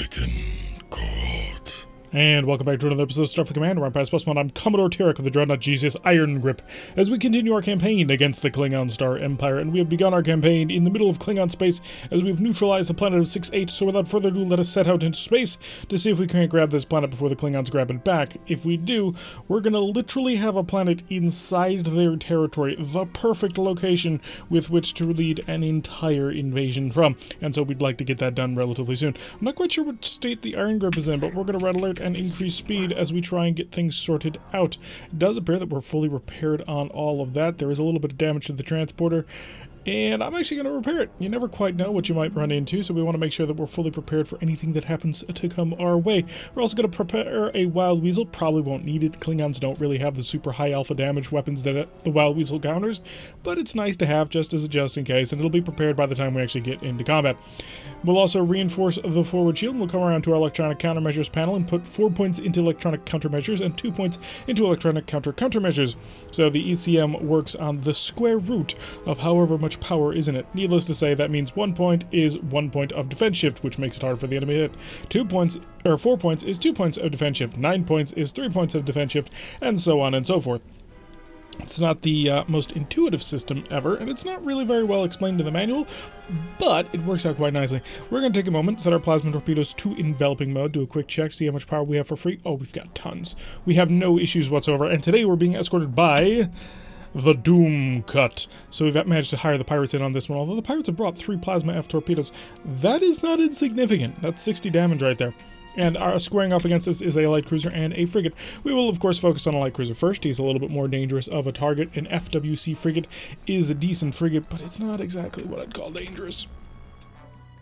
Awaken Cohort. And welcome back to another episode of Starfleet Command. Orion Pirates +1. I'm Commodore Mirak of the Dreadnought Jesus Iron Grip as we continue our campaign against the Klingon Star Empire. And we have begun our campaign in the middle of Klingon space as we've neutralized the planet of 6-8. So without further ado, let us set out into space to see if we can't grab this planet before the Klingons grab it back. If we do, we're going to literally have a planet inside their territory, the perfect location with which to lead an entire invasion from. And so we'd like to get that done relatively soon. I'm not quite sure what state the Iron Grip is in, but we're going to red alert and increase speed as we try and get things sorted out. It does appear that we're fully repaired on all of that. There is a little bit of damage to the transporter, and I'm actually going to repair it. You never quite know what you might run into, so we want to make sure that we're fully prepared for anything that happens to come our way. We're also going to prepare a Wild Weasel. Probably won't need it. Klingons don't really have the super high alpha damage weapons that the Wild Weasel counters, but it's nice to have just as a just in case, and it'll be prepared by the time we actually get into combat. We'll also reinforce the forward shield. We'll come around to our electronic countermeasures panel and put 4 points into electronic countermeasures and 2 points into electronic countermeasures. So the ECM works on the square root of however much power is in it. Needless to say, that means 1 point is 1 point of defense shift, which makes it hard for the enemy to hit. 4 points is 2 points of defense shift. 9 points is 3 points of defense shift, and so on and so forth. It's not the most intuitive system ever, and it's not really very well explained in the manual, but it works out quite nicely. We're going to take a moment, set our plasma torpedoes to enveloping mode, do a quick check, see how much power we have for free. Oh, we've got tons. We have no issues whatsoever, and today we're being escorted by the Doom Cut. So we've managed to hire the pirates in on this one, although the pirates have brought 3 Plasma F torpedoes. That is not insignificant. That's 60 damage right there. And our squaring off against us is a light cruiser and a frigate. We will, of course, focus on a light cruiser first. He's a little bit more dangerous of a target. An FWC frigate is a decent frigate, but it's not exactly what I'd call dangerous.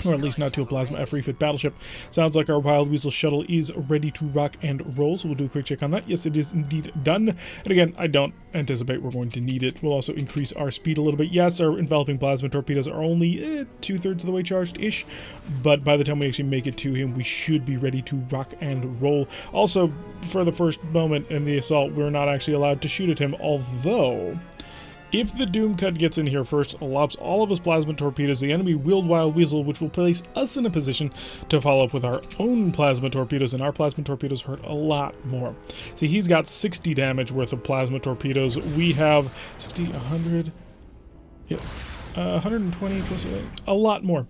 Or at least not to a Plasma F refit battleship. Sounds like our Wild Weasel shuttle is ready to rock and roll, so we'll do a quick check on that. Yes, it is indeed done. And again, I don't anticipate we're going to need it. We'll also increase our speed a little bit. Yes, our enveloping plasma torpedoes are only 2/3 of the way charged-ish, but by the time we actually make it to him, we should be ready to rock and roll. Also, for the first moment in the assault, we're not actually allowed to shoot at him, although if the Doom Cut gets in here first, lops all of his plasma torpedoes, the enemy wield Wild Weasel, which will place us in a position to follow up with our own plasma torpedoes, and our plasma torpedoes hurt a lot more. See, he's got 60 damage worth of plasma torpedoes. We have 60, 100, yes, 120 plus a lot more.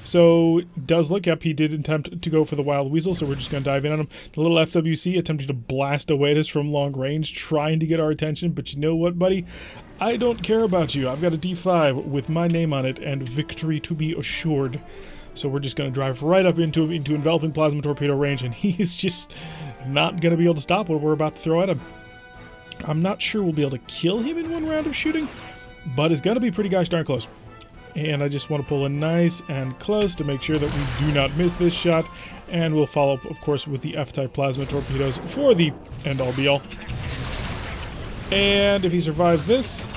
So, does look up, he did attempt to go for the Wild Weasel, so we're just going to dive in on him. The little FWC attempting to blast away at us from long range, trying to get our attention, but you know what, buddy? I don't care about you. I've got a D5 with my name on it and victory to be assured. So we're just going to drive right up into him, into enveloping plasma torpedo range, and he is just not going to be able to stop what we're about to throw at him. I'm not sure we'll be able to kill him in one round of shooting, but it's going to be pretty gosh darn close. And I just want to pull in nice and close to make sure that we do not miss this shot. And we'll follow up, of course, with the F-type plasma torpedoes for the end-all be-all. And if he survives this,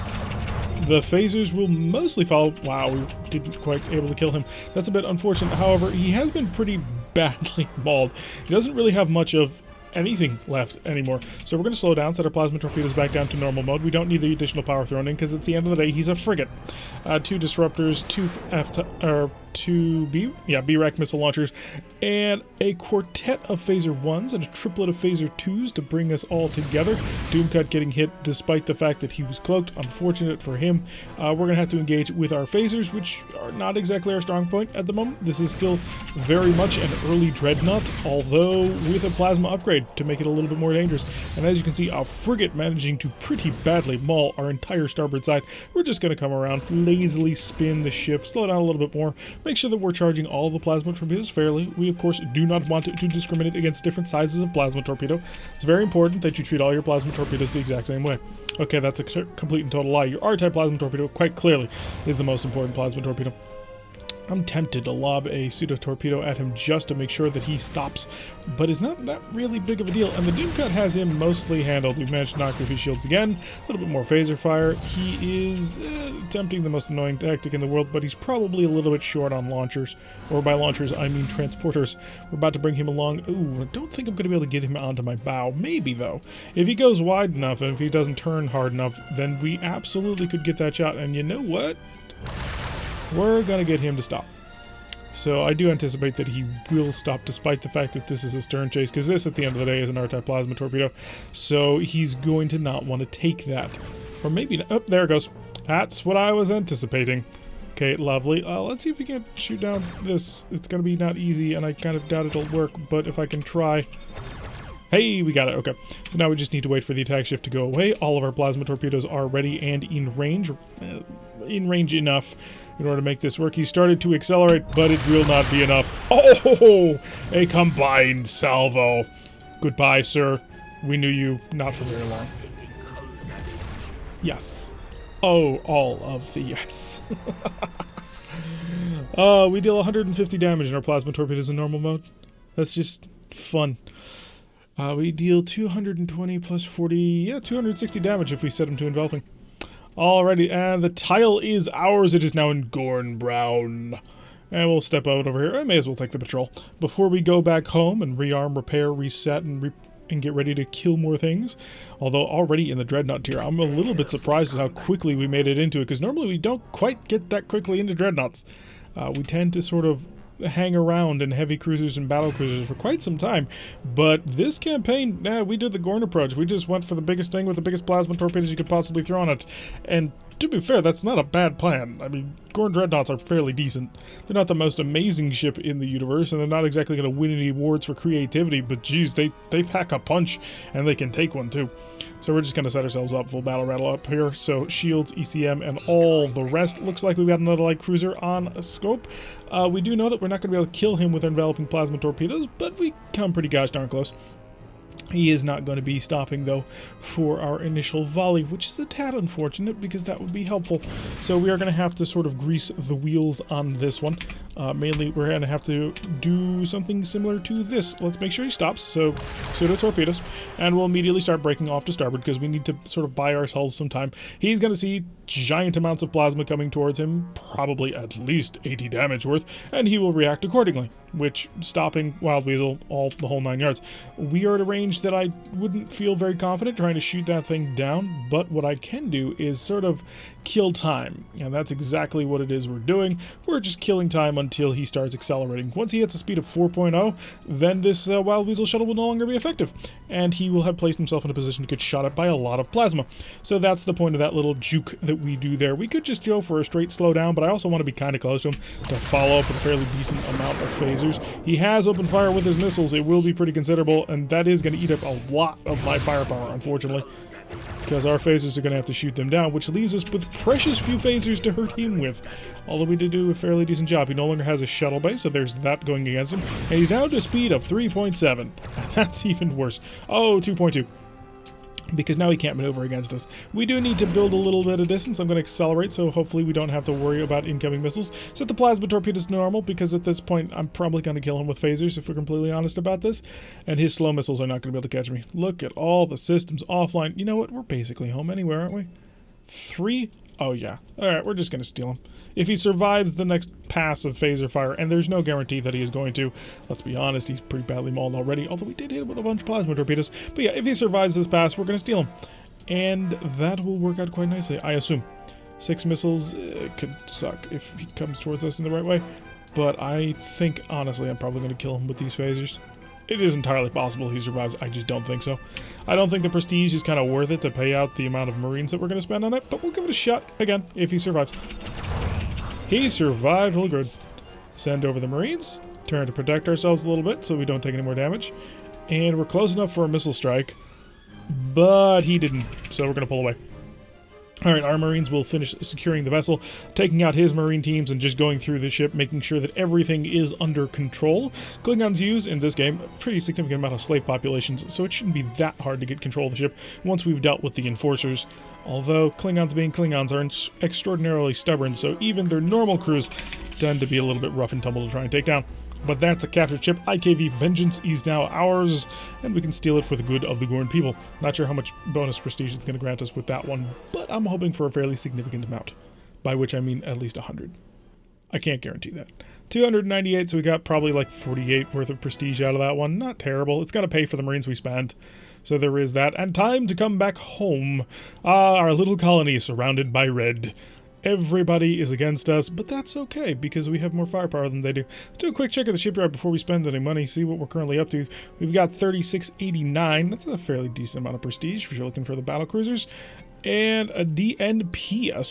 the phasers will mostly follow. Wow, we didn't quite able to kill him. That's a bit unfortunate. However, he has been pretty badly mauled. He doesn't really have much of anything left anymore. So we're going to slow down, set our plasma torpedoes back down to normal mode. We don't need the additional power thrown in because at the end of the day, he's a frigate. 2 disruptors, 2 Mirak missile launchers, and a quartet of phaser 1s and a triplet of phaser 2s to bring us all together. Doomcut getting hit despite the fact that he was cloaked. Unfortunate for him. We're going to have to engage with our phasers, which are not exactly our strong point at the moment. This is still very much an early dreadnought, although with a plasma upgrade to make it a little bit more dangerous. And as you can see, a frigate managing to pretty badly maul our entire starboard side. We're just going to come around, lazily spin the ship, slow down a little bit more, make sure that we're charging all the plasma torpedoes fairly. We, of course, do not want to discriminate against different sizes of plasma torpedo. It's very important that you treat all your plasma torpedoes the exact same way. Okay, that's a complete and total lie. Your R-type plasma torpedo, quite clearly, is the most important plasma torpedo. I'm tempted to lob a pseudo-torpedo at him just to make sure that he stops, but it's not that really big of a deal, and the Doom Cut has him mostly handled. We've managed to knock through his shields again, a little bit more phaser fire. He is attempting the most annoying tactic in the world, but he's probably a little bit short on launchers, or by launchers I mean transporters. We're about to bring him along. Ooh, I don't think I'm going to be able to get him onto my bow. Maybe, though. If he goes wide enough, and if he doesn't turn hard enough, then we absolutely could get that shot, and you know what? We're going to get him to stop. So I do anticipate that he will stop despite the fact that this is a stern chase, because this at the end of the day is an R-type plasma torpedo. So he's going to not want to take that. Or maybe not. Oh, there it goes. That's what I was anticipating. Okay, lovely. Let's see if we can shoot down this. It's going to be not easy, and I kind of doubt it'll work, but if I can try... Hey, we got it. Okay. So now we just need to wait for the attack shift to go away. All of our plasma torpedoes are ready and in range enough in order to make this work. He started to accelerate, but it will not be enough. Oh, a combined salvo. Goodbye, sir. We knew you not for very long. Yes. Oh, all of the yes. We deal 150 damage in our plasma torpedoes in normal mode. That's just fun. We deal 220 plus 40, yeah, 260 damage if we set him to enveloping. Alrighty, and the tile is ours. It is now in Gorn Brown. And we'll step out over here. I may as well take the patrol. Before we go back home and rearm, repair, reset, and get ready to kill more things. Although already in the Dreadnought tier, I'm a little bit surprised at how quickly we made it into it, because normally we don't quite get that quickly into Dreadnoughts. We tend to sort of hang around in heavy cruisers and battle cruisers for quite some time, but this campaign, we did the Gorn approach. We just went for the biggest thing with the biggest plasma torpedoes you could possibly throw on it, and to be fair, that's not a bad plan. I mean, Gorn Dreadnoughts are fairly decent. They're not the most amazing ship in the universe, and they're not exactly going to win any awards for creativity, but geez, they pack a punch, and they can take one too. So we're just going to set ourselves up, full battle rattle up here. So shields, ECM, and all the rest. Looks like we've got another light cruiser on a scope. We do know that we're not going to be able to kill him with enveloping plasma torpedoes, but we come pretty gosh darn close. He is not going to be stopping, though, for our initial volley, which is a tad unfortunate because that would be helpful. So we are going to have to sort of grease the wheels on this one. Mainly, we're going to have to do something similar to this. Let's make sure he stops, so pseudo torpedoes, and we'll immediately start breaking off to starboard because we need to sort of buy ourselves some time. He's going to see giant amounts of plasma coming towards him, probably at least 80 damage worth, and he will react accordingly, which, stopping Wild Weasel, the whole 9 yards. We are at a range that I wouldn't feel very confident trying to shoot that thing down, but what I can do is sort of kill time, and that's exactly what it is we're doing. We're just killing time until he starts accelerating. Once he hits a speed of 4.0, then this Wild Weasel shuttle will no longer be effective, and he will have placed himself in a position to get shot at by a lot of plasma. So that's the point of that little juke that we do there. We could just go for a straight slowdown, but I also want to be kind of close to him to follow up with a fairly decent amount of phasers. He has opened fire with his missiles. It will be pretty considerable, and that is going to eat up a lot of my firepower, unfortunately, because our phasers are going to have to shoot them down, which leaves us with precious few phasers to hurt him with. Although we did do a fairly decent job. He no longer has a shuttle bay, so there's that going against him. And he's down to a speed of 3.7. That's even worse. Oh, 2.2. Because now he can't maneuver against us. We do need to build a little bit of distance. I'm going to accelerate, so hopefully we don't have to worry about incoming missiles. Set the plasma torpedoes to normal, because at this point I'm probably going to kill him with phasers, if we're completely honest about this. And his slow missiles are not going to be able to catch me. Look at all the systems offline. You know what? We're basically home anyway, aren't we? 3? Oh yeah. Alright, we're just going to steal him. If he survives the next pass of phaser fire, and there's no guarantee that he is going to, let's be honest, he's pretty badly mauled already, although we did hit him with a bunch of plasma torpedoes. But yeah, if he survives this pass, we're going to steal him. And that will work out quite nicely, I assume. 6 missiles could suck if he comes towards us in the right way. But I think, honestly, I'm probably going to kill him with these phasers. It is entirely possible he survives. I just don't think so. I don't think the prestige is kind of worth it to pay out the amount of Marines that we're going to spend on it, but we'll give it a shot, again, if he survives. He survived. Well, good. Send over the Marines. Turn to protect ourselves a little bit so we don't take any more damage. And we're close enough for a missile strike, but he didn't, so we're going to pull away. Alright, our Marines will finish securing the vessel, taking out his Marine teams and just going through the ship, making sure that everything is under control. Klingons use, in this game, a pretty significant amount of slave populations, so it shouldn't be that hard to get control of the ship once we've dealt with the Enforcers. Although, Klingons being Klingons are extraordinarily stubborn, so even their normal crews tend to be a little bit rough and tumble to try and take down. But that's a captured ship. IKV Vengeance is now ours, and we can steal it for the good of the Gorn people. Not sure how much bonus prestige it's going to grant us with that one, but I'm hoping for a fairly significant amount, by which I mean at least 100. I can't guarantee that. 298, so we got probably like 48 worth of prestige out of that one. Not terrible. It's going to pay for the Marines we spent, so there is that. And time to come back home. Our little colony is surrounded by red. Everybody is against us, but that's okay because we have more firepower than they do. Let's do a quick check of the shipyard before we spend any money, see what we're currently up to. We've got 3689. That's a fairly decent amount of prestige if you're looking for the battle cruisers. And a DNP, a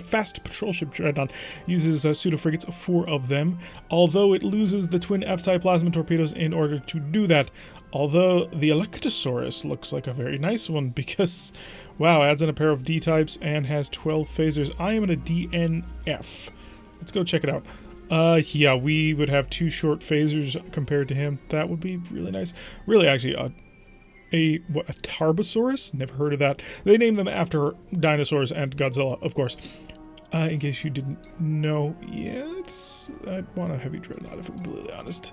fast patrol ship dreadnought, uses pseudo frigates, 4 of them, although it loses the twin F-type plasma torpedoes in order to do that. Although the Electrosaurus looks like a very nice one because, wow, adds in a pair of D-types and has 12 phasers. I am in a DNF. Let's go check it out. Yeah, we would have 2 short phasers compared to him. That would be really nice. Really, actually, a Tarbosaurus? Never heard of that. They named them after dinosaurs and Godzilla, of course. In case you didn't know, yeah, I'd want a heavy dreadnought if I'm completely honest.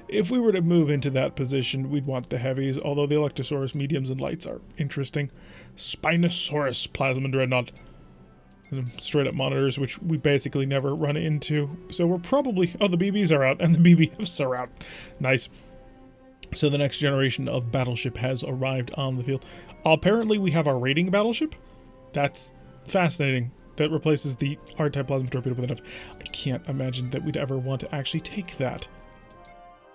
If we were to move into that position, we'd want the heavies, although the Electrosaurus mediums and lights are interesting. Spinosaurus plasma dreadnought. And straight up monitors, which we basically never run into. So we're probably... Oh, the BBs are out, and the BBFs are out. Nice. So the next generation of battleship has arrived on the field. Apparently we have our raiding battleship. That's fascinating. That replaces the R-type plasma torpedo with enough. I can't imagine that we'd ever want to actually take that.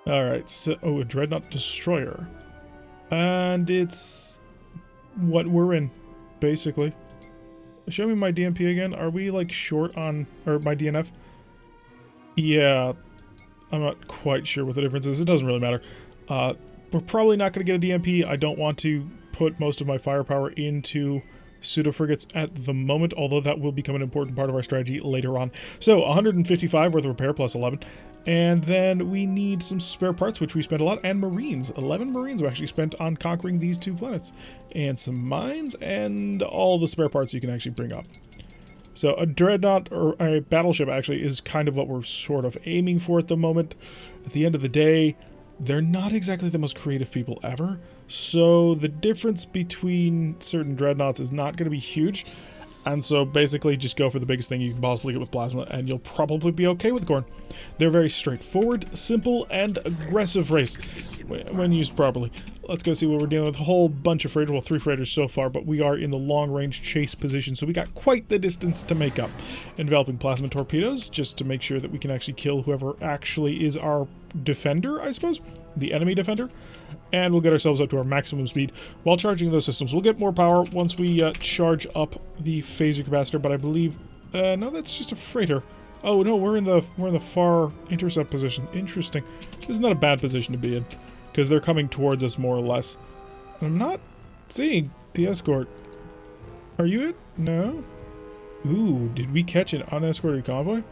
Alright, so... Oh, a dreadnought destroyer. And it's... what we're in, basically. Show me my DMP again. Are we, like, short on... or my DNF? Yeah. I'm not quite sure what the difference is. It doesn't really matter. We're probably not going to get a DMP. I don't want to put most of my firepower into pseudo frigates at the moment, although that will become an important part of our strategy later on. So 155 worth of repair plus 11, and then we need some spare parts, which we spent a lot, and marines. 11 marines we actually spent on conquering these 2 planets, and some mines, and all the spare parts you can actually bring up. So a dreadnought, or a battleship actually, is kind of what we're sort of aiming for at the moment. At the end of the day, they're not exactly the most creative people ever, so the difference between certain dreadnoughts is not going to be huge, and so basically just go for the biggest thing you can possibly get with plasma, and you'll probably be okay with Gorn. They're very straightforward, simple, and aggressive race when used properly. Let's go see what we're dealing with. A whole bunch of freighters, well, 3 freighters so far, but we are in the long-range chase position, so we got quite the distance to make up. Enveloping plasma torpedoes, just to make sure that we can actually kill whoever actually is our defender, I suppose? The enemy defender? And we'll get ourselves up to our maximum speed while charging those systems. We'll get more power once we charge up the phaser capacitor, but I believe... no, that's just a freighter. Oh, no, we're in the far intercept position. Interesting. This is not a bad position to be in, because they're coming towards us more or less. I'm not seeing the escort. Are you it? No? Ooh, did we catch an unescorted convoy?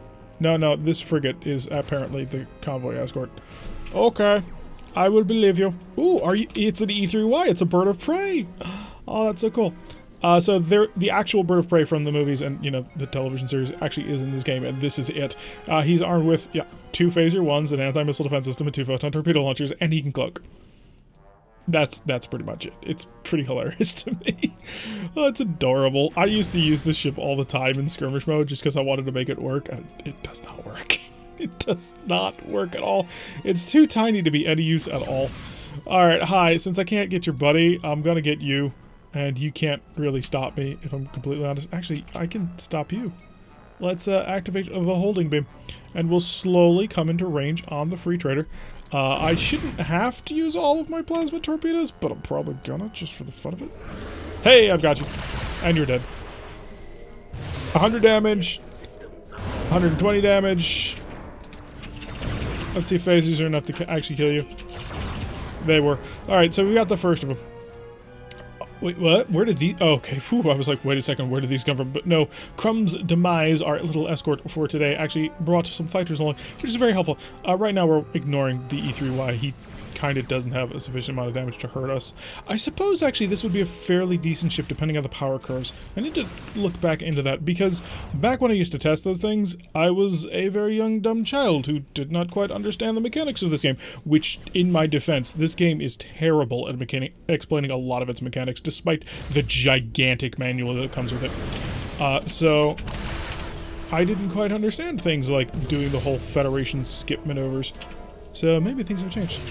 No, this frigate is apparently the convoy escort. Okay, I will believe you. Ooh, it's an E3Y, it's a bird of prey. Oh, that's so cool. So the actual bird of prey from the movies and, you know, the television series actually is in this game, and this is it. He's armed with, 2 phaser ones, an anti-missile defense system, and 2 photon torpedo launchers, and he can cloak. That's pretty much it. It's pretty hilarious to me. Oh, it's adorable. I used to use this ship all the time in skirmish mode just because I wanted to make it work, and it does not work. It does not work at all. It's too tiny to be any use at all. Alright, hi. Since I can't get your buddy, I'm gonna get you. And you can't really stop me, if I'm completely honest. Actually, I can stop you. Let's activate the holding beam. And we'll slowly come into range on the free trader. I shouldn't have to use all of my plasma torpedoes, but I'm probably gonna, just for the fun of it. Hey, I've got you. And you're dead. 100 damage. 120 damage. Let's see if phasers are enough to actually kill you. They were. Alright, so we got the first of them. Wait, what? Where did these... Oh, okay. Whew, I was like, wait a second, where did these come from? But no, Crumb's demise, our little escort for today, actually brought some fighters along, which is very helpful. Right now we're ignoring the E3Y. He kind of doesn't have a sufficient amount of damage to hurt us. I suppose, actually, this would be a fairly decent ship depending on the power curves. I need to look back into that, because back when I used to test those things, I was a very young, dumb child who did not quite understand the mechanics of this game, which, in my defense, this game is terrible at explaining a lot of its mechanics, despite the gigantic manual that comes with it. So I didn't quite understand things like doing the whole Federation skip maneuvers. So maybe things have changed.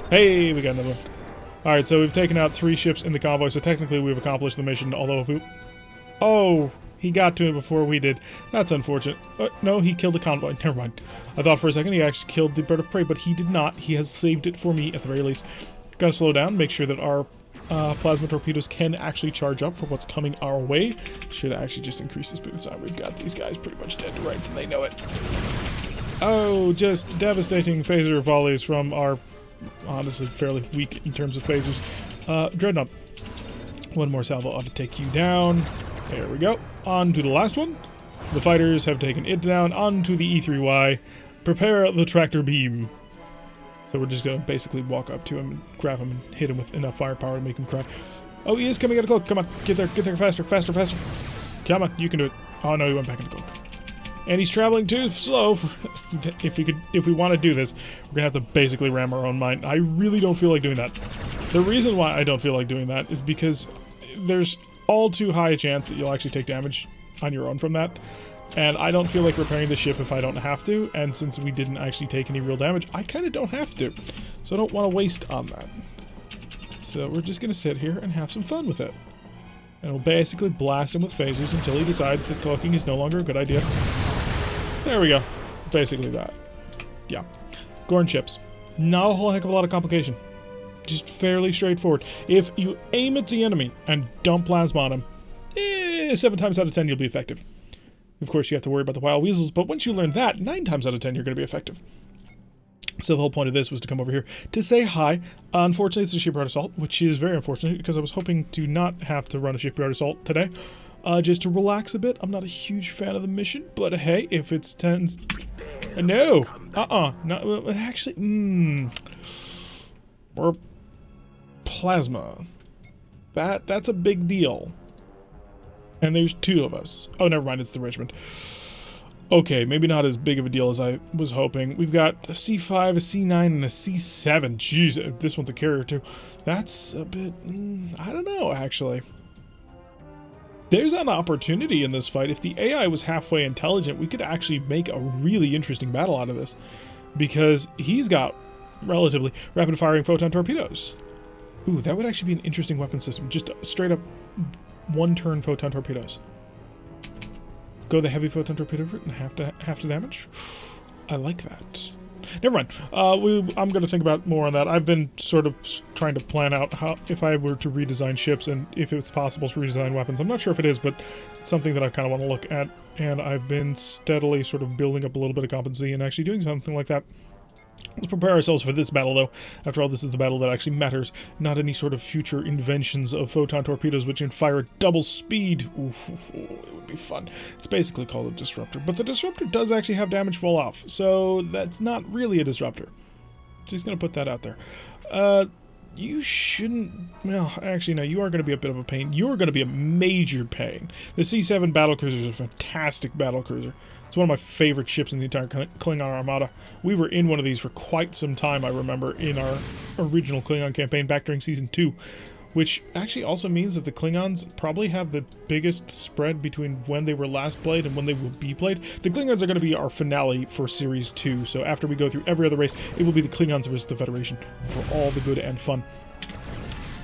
Hey, we got another one. Alright, so we've taken out 3 ships in the convoy, so technically we've accomplished the mission, although if we... Oh, he got to him before we did. That's unfortunate. No, he killed the convoy. Never mind. I thought for a second he actually killed the bird of prey, but he did not. He has saved it for me at the very least. Gotta slow down, make sure that our plasma torpedoes can actually charge up for what's coming our way. Should actually just increase the speed of time. We've got these guys pretty much dead to rights, and they know it. Oh, just devastating phaser volleys from our, honestly, fairly weak in terms of phasers. Dreadnought. One more salvo ought to take you down. There we go. On to the last one. The fighters have taken it down. On to the E3Y. Prepare the tractor beam. So we're just going to basically walk up to him and grab him and hit him with enough firepower to make him cry. Oh, he is coming out of cloak. Come on. Get there faster, faster, faster. Come on. You can do it. Oh, no, he went back into cloak. And he's traveling too slow. If we want to do this, we're going to have to basically ram our own mine. I really don't feel like doing that. The reason why I don't feel like doing that is because there's all too high a chance that you'll actually take damage on your own from that. And I don't feel like repairing the ship if I don't have to, and since we didn't actually take any real damage, I kind of don't have to. So I don't want to waste on that. So we're just going to sit here and have some fun with it. And we'll basically blast him with phasers until he decides that cloaking is no longer a good idea. There we go. Basically that. Yeah. Gorn ships. Not a whole heck of a lot of complication. Just fairly straightforward. If you aim at the enemy and dump plasma on him, 7 times out of 10 you'll be effective. Of course, you have to worry about the wild weasels, but once you learn that, 9 times out of 10 you're going to be effective. So the whole point of this was to come over here to say hi. Unfortunately, it's a shipyard assault, which is very unfortunate because I was hoping to not have to run a shipyard assault today. Just to relax a bit. I'm not a huge fan of the mission, but hey, if it's tends... No! No, actually, or plasma. That's a big deal. And there's 2 of us. Oh, never mind, it's the Richmond. Okay, maybe not as big of a deal as I was hoping. We've got a C5, a C9, and a C7. Jeez, this one's a carrier too. That's a bit... I don't know, actually. There's an opportunity in this fight. If the AI was halfway intelligent, we could actually make a really interesting battle out of this. Because he's got relatively rapid-firing photon torpedoes. Ooh, that would actually be an interesting weapon system. Just straight up... 1-turn photon torpedoes. Go the heavy photon torpedo route and half the damage. I like that. Never mind. I'm going to think about more on that. I've been sort of trying to plan out how if I were to redesign ships and if it's possible to redesign weapons. I'm not sure if it is, but it's something that I kind of want to look at. And I've been steadily sort of building up a little bit of competency and actually doing something like that. Let's prepare ourselves for this battle, though. After all, this is the battle that actually matters, not any sort of future inventions of photon torpedoes which can fire at double speed. Oof, it would be fun. It's basically called a disruptor, but the disruptor does actually have damage fall off, so that's not really a disruptor. Just gonna put that out there. You shouldn't... Well, actually, no, you are going to be a bit of a pain. You are going to be a major pain. The C7 battlecruiser is a fantastic battlecruiser. It's one of my favorite ships in the entire Klingon Armada. We were in one of these for quite some time, I remember, in our original Klingon campaign back during Season 2. Which actually also means that the Klingons probably have the biggest spread between when they were last played and when they will be played. The Klingons are going to be our finale for Series 2, so after we go through every other race, it will be the Klingons versus the Federation for all the good and fun.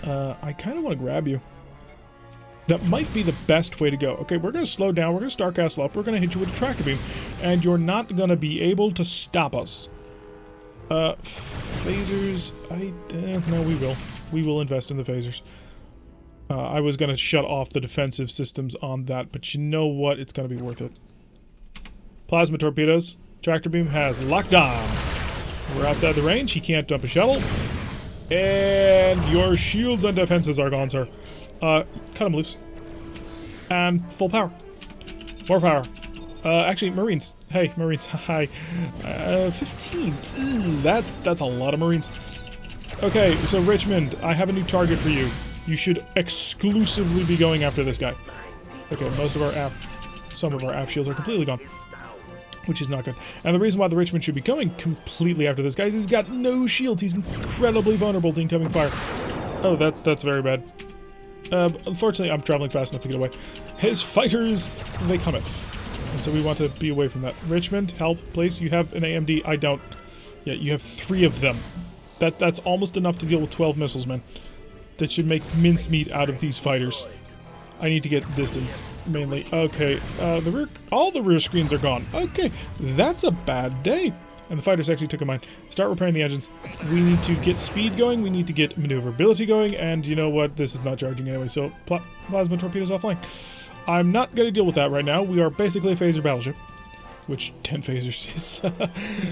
I kind of want to grab you. That might be the best way to go. Okay, we're going to slow down, we're going to Starcastle up, we're going to hit you with a tractor beam, and you're not going to be able to stop us. Phasers, no, we will. We will invest in the phasers. I was going to shut off the defensive systems on that, but you know what? It's going to be worth it. Plasma torpedoes. Tractor beam has locked on. We're outside the range. He can't dump a shuttle. And your shields and defenses are gone, sir. Cut them loose. And full power. More power. Actually, Marines. Hey, Marines. Hi. 15. That's a lot of Marines. Okay, so Richmond, I have a new target for you. You should exclusively be going after this guy. Okay, some of our aft shields are completely gone, which is not good. And the reason why the Richmond should be going completely after this guy is he's got no shields. He's incredibly vulnerable to incoming fire. Oh, that's very bad. Unfortunately, I'm traveling fast enough to get away. His fighters, they cometh. And so we want to be away from that. Richmond, help, please. You have an AMD. I don't. Yeah, you have 3 of them. That's almost enough to deal with 12 missiles, man. That should make mincemeat out of these fighters. I need to get distance, mainly. Okay, all the rear screens are gone. Okay, that's a bad day. And the fighters actually took a mine. Start repairing the engines. We need to get speed going, we need to get maneuverability going, and you know what? This is not charging anyway, so plasma torpedoes offline. I'm not going to deal with that right now. We are basically a phaser battleship, which 10 phasers is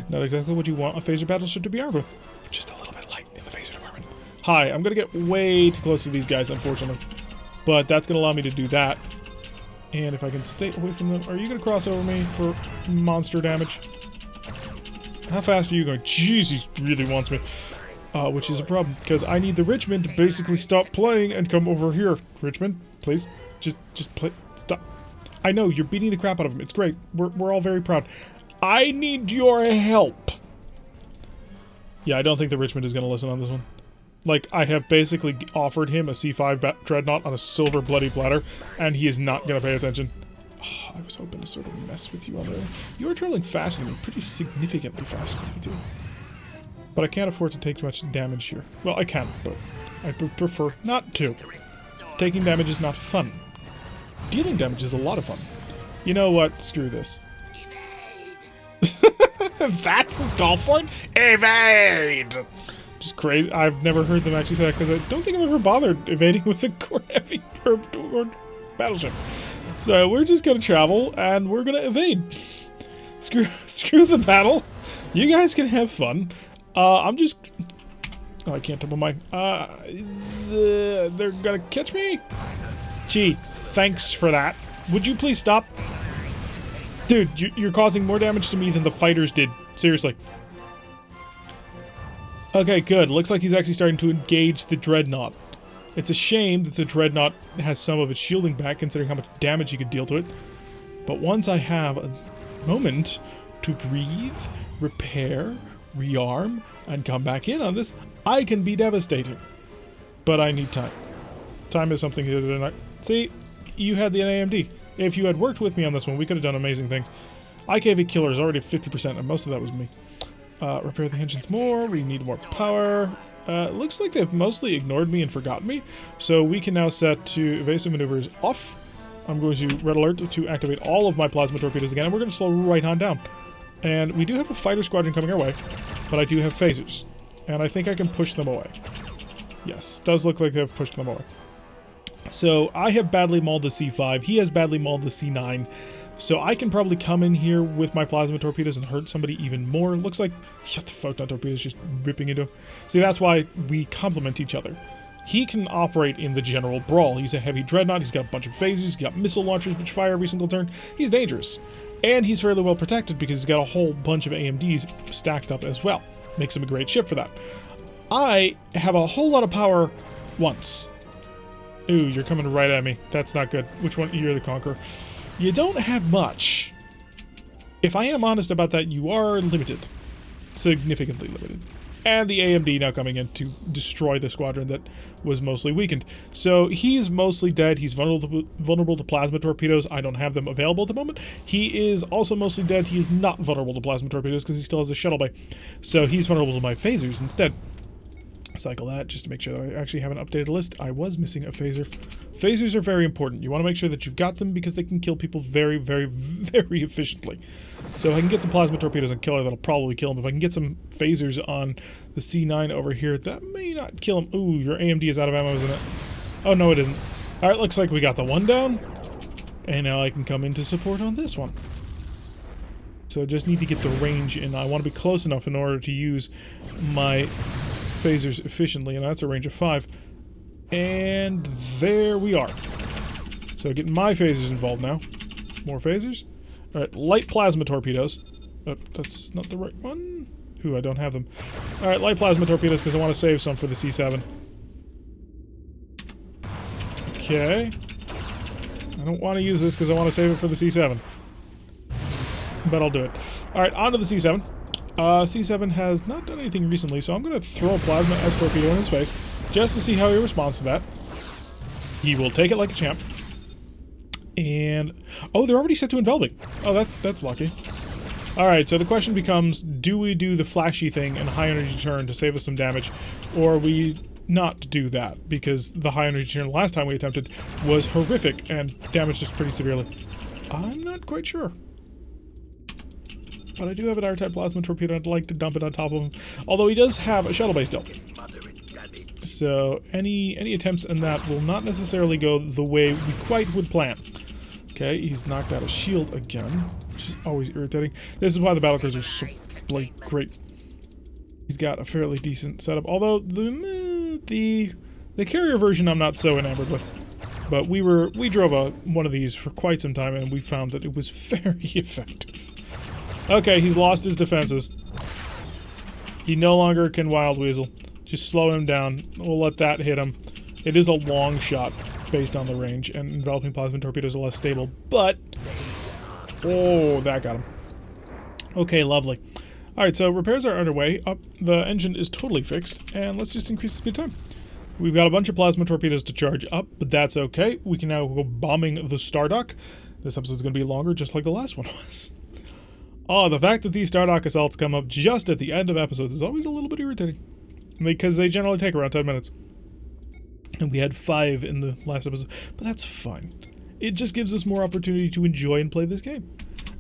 not exactly what you want a phaser battleship to be armed with. Just a little bit light in the phaser department. Hi, I'm going to get way too close to these guys, unfortunately. But that's going to allow me to do that. And if I can stay away from them... Are you going to cross over me for monster damage? How fast are you going? Jeez, he really wants me. Which is a problem, because I need the Richmond to basically stop playing and come over here. Richmond, please. Just play. Stop. I know, you're beating the crap out of him. It's great. We're all very proud. I need your help. Yeah, I don't think the Richmond is going to listen on this one. Like, I have basically offered him a C5 Dreadnought on a silver bloody platter, and he is not going to pay attention. Oh, I was hoping to sort of mess with you on there. You are traveling faster than me, pretty significantly faster than me, too. But I can't afford to take too much damage here. Well, I can, but I prefer not to. Taking damage is not fun. Dealing damage is a lot of fun. You know what? Screw this. That's the call for it? Evade! Just crazy. I've never heard them actually say that because I don't think I've ever bothered evading with a core heavy or battleship. So we're just gonna travel and we're gonna evade. Screw the battle. You guys can have fun. I'm just. Oh, I can't double mine. They're gonna catch me. Gee, thanks for that. Would you please stop? Dude, you're causing more damage to me than the fighters did. Seriously. Okay, good. Looks like he's actually starting to engage the Dreadnought. It's a shame that the Dreadnought has some of its shielding back, considering how much damage he could deal to it. But once I have a moment to breathe, repair, rearm, and come back in on this, I can be devastating. But I need time. Time is something that they're not... See, you had the NAMD. If you had worked with me on this one, we could have done amazing things. IKV killer is already 50%, and most of that was me. Repair the engines more. We need more power. Looks like they've mostly ignored me and forgotten me. So we can now set to evasive maneuvers off. I'm going to red alert to activate all of my plasma torpedoes again, and we're going to slow right on down. And we do have a fighter squadron coming our way, but I do have phasers. And I think I can push them away. Yes, does look like they've pushed them away. So I have badly mauled the C5. He has badly mauled the C9. So I can probably come in here with my plasma torpedoes and hurt somebody even more. Looks like, shut the photon torpedoes just ripping into him. See, that's why we complement each other. He can operate in the general brawl. He's a heavy dreadnought. He's got a bunch of phasers. He's got missile launchers which fire every single turn. He's dangerous. And he's fairly well protected because he's got a whole bunch of AMDs stacked up as well. Makes him a great ship for that. I have a whole lot of power once. Ooh, you're coming right at me. That's not good. Which one? You're the Conqueror. You don't have much. If I am honest about that, you are limited. Significantly limited. And the AMD now coming in to destroy the squadron that was mostly weakened. So he's mostly dead. He's vulnerable to plasma torpedoes. I don't have them available at the moment. He is also mostly dead. He is not vulnerable to plasma torpedoes because he still has a shuttle bay. So he's vulnerable to my phasers instead. Cycle that just to make sure that I actually have an updated list. I was missing a phaser. Phasers are very important. You want to make sure that you've got them because they can kill people very, very, very efficiently. So if I can get some plasma torpedoes on Killer, that'll probably kill him. If I can get some phasers on the C9 over here, that may not kill him. Ooh, your AMD is out of ammo, isn't it? Oh, no, it isn't. Alright, looks like we got the one down. And now I can come into support on this one. So just need to get the range in. I want to be close enough in order to use my phasers efficiently, and that's a range of 5. And there we are. So getting my phasers involved now. More phasers. Alright, light plasma torpedoes. Oh, that's not the right one. Ooh, I don't have them. Alright, light plasma torpedoes because I want to save some for the C7. Okay. I don't want to use this because I want to save it for the C7. But I'll do it. Alright, on to the C7. C7 has not done anything recently, so I'm going to throw a plasma S torpedo in his face just to see how he responds to that. He will take it like a champ. And oh, they're already set to enveloping. Oh, that's lucky. Alright, so the question becomes, do we do the flashy thing and high energy turn to save us some damage, or we not do that, because the high energy channel last time we attempted was horrific and damaged us pretty severely. I'm not quite sure. But I do have an R-type plasma torpedo. I'd like to dump it on top of him. Although he does have a shuttle bay still. So any attempts in that will not necessarily go the way we quite would plan. Okay, he's knocked out a shield again, which is always irritating. This is why the battlecruisers are so great. He's got a fairly decent setup. Although the carrier version I'm not so enamored with. But we drove one of these for quite some time and we found that it was very effective. Okay, he's lost his defenses. He no longer can Wild Weasel. Just slow him down. We'll let that hit him. It is a long shot based on the range, and enveloping plasma torpedoes are less stable, but... Oh, that got him. Okay, lovely. Alright, so repairs are underway. The engine is totally fixed, and let's just increase the speed of time. We've got a bunch of plasma torpedoes to charge up, but that's okay. We can now go bombing the Stardock. This episode's going to be longer, just like the last one was. Oh, the fact that these Stardock assaults come up just at the end of episodes is always a little bit irritating. Because they generally take around 10 minutes. And we had 5 in the last episode. But that's fine. It just gives us more opportunity to enjoy and play this game.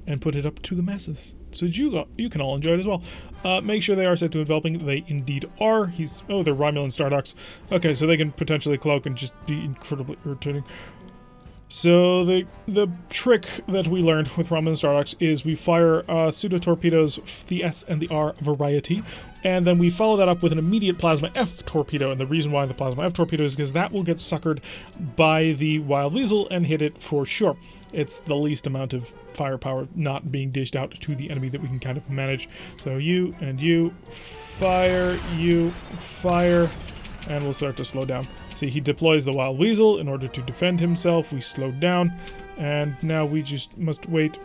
And put it up to the masses. So that you can all enjoy it as well. Make sure they are set to enveloping. They indeed are. They're Romulan Stardocks. Okay, so they can potentially cloak and just be incredibly irritating. So the trick that we learned with Romulan Stardocks is we fire pseudo-torpedoes, the S and the R variety, and then we follow that up with an immediate Plasma F torpedo. And the reason why the Plasma F torpedo is because that will get suckered by the Wild Weasel and hit it for sure. It's the least amount of firepower not being dished out to the enemy that we can kind of manage. So you, fire, and we'll start to slow down. See, he deploys the Wild Weasel in order to defend himself. We slowed down, and now we just must wait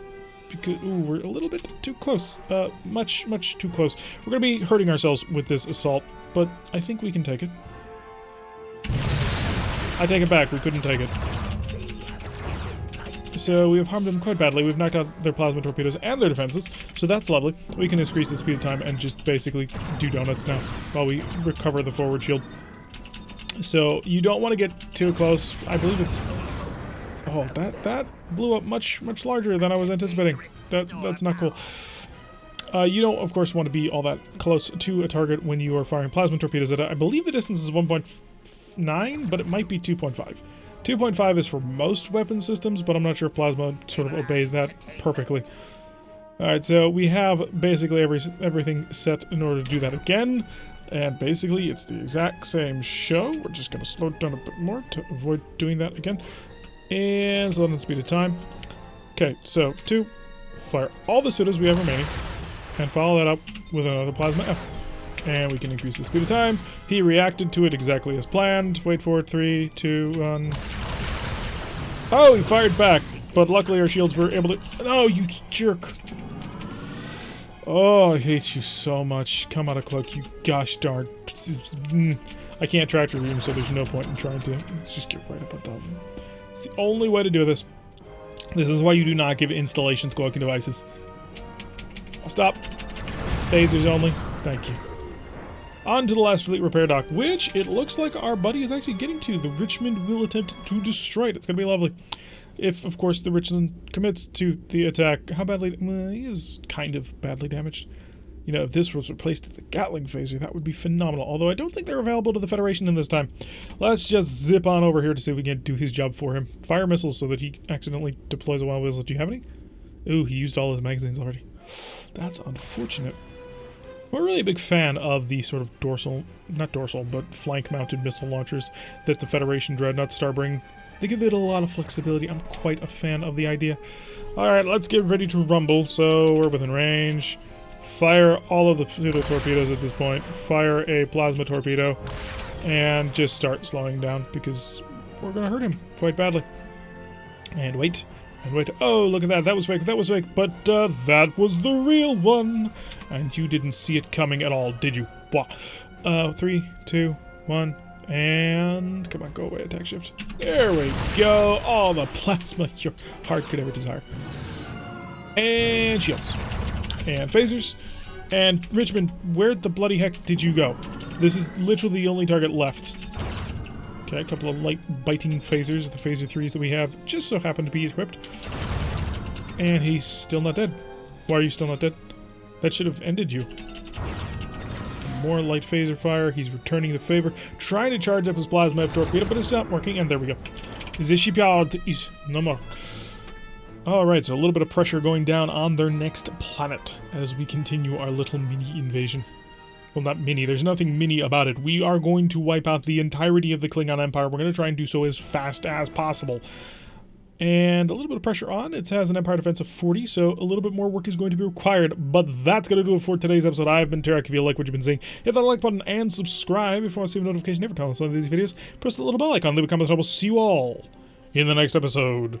because we're a little bit too close. Much too close. We're going to be hurting ourselves with this assault, but I think we can take it. I take it back. We couldn't take it. So we have harmed them quite badly. We've knocked out their plasma torpedoes and their defenses, so that's lovely. We can increase the speed of time and just basically do donuts now while we recover the forward shield. So you don't want to get too close. I believe it's... Oh, that blew up much larger than I was anticipating. That's not cool. You don't, of course, want to be all that close to a target when you are firing plasma torpedoes at it. I believe the distance is 1.9, but it might be 2.5. 2.5 is for most weapon systems, but I'm not sure if plasma sort of obeys that perfectly. Alright, so we have basically everything set in order to do that again. And basically, it's the exact same show. We're just going to slow it down a bit more to avoid doing that again. And slow down the speed of time. Okay, so 2, fire all the pseudos we have remaining, and follow that up with another Plasma F. And we can increase the speed of time. He reacted to it exactly as planned. Wait for it, 3, 2, 1. Oh, he fired back. But luckily our shields were able to... Oh, you jerk. Oh, I hate you so much. Come out of cloak, you gosh darn. I can't tractor room, so there's no point in trying to. Let's just get right up on top of him. It's the only way to do this. This is why you do not give installations cloaking devices. I'll stop. Phasers only. Thank you. On to the last fleet repair dock, which it looks like our buddy is actually getting to. The Richmond will attempt to destroy it. It's going to be lovely. If, of course, the Richmond commits to the attack. How badly? Well, he is kind of badly damaged. You know, if this was replaced with the Gatling phaser, that would be phenomenal. Although I don't think they're available to the Federation in this time. Let's just zip on over here to see if we can do his job for him. Fire missiles so that he accidentally deploys a Wild Weasel. Do you have any? Ooh, he used all his magazines already. That's unfortunate. I'm a really big fan of the sort of not dorsal, but flank-mounted missile launchers that the Federation Dreadnoughts start bringing. They give it a lot of flexibility. I'm quite a fan of the idea. Alright, let's get ready to rumble. So, we're within range. Fire all of the pseudo-torpedoes at this point. Fire a plasma torpedo. And just start slowing down because we're going to hurt him quite badly. And wait. And wait. Oh, look at that. That was fake. That was fake. But that was the real one. And you didn't see it coming at all, did you? Blah. 3, 2, 1. And come on, go away, attack shift. There we go. All the plasma your heart could ever desire. And shields. And phasers. And Richmond, where the bloody heck did you go? This is literally the only target left. Okay, a couple of light biting phasers, the phaser 3s that we have just so happen to be equipped. And he's still not dead. Why are you still not dead? That should have ended you. More light phaser fire. He's returning the favor. Trying to charge up his plasma torpedo, but it's not working. And there we go. The shipyard is no more. Alright, so a little bit of pressure going down on their next planet as we continue our little mini invasion. Well, not mini. There's nothing mini about it. We are going to wipe out the entirety of the Klingon Empire. We're going to try and do so as fast as possible. And a little bit of pressure on. It has an Empire defense of 40, so a little bit more work is going to be required. But that's going to do it for today's episode. I've been Tarek. If you like what you've been seeing, hit that like button and subscribe if you want to see a notification every time I post one of these videos. Press the little bell icon, leave a comment, and I will see you all in the next episode.